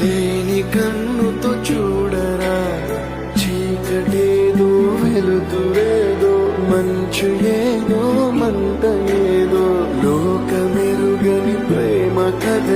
లేని కన్నుతో చూడరా, చీకటేదో వెలుతురేదో, మంచు ఏదో మంట ఏదో, లోకమెరుగని ప్రేమ కథ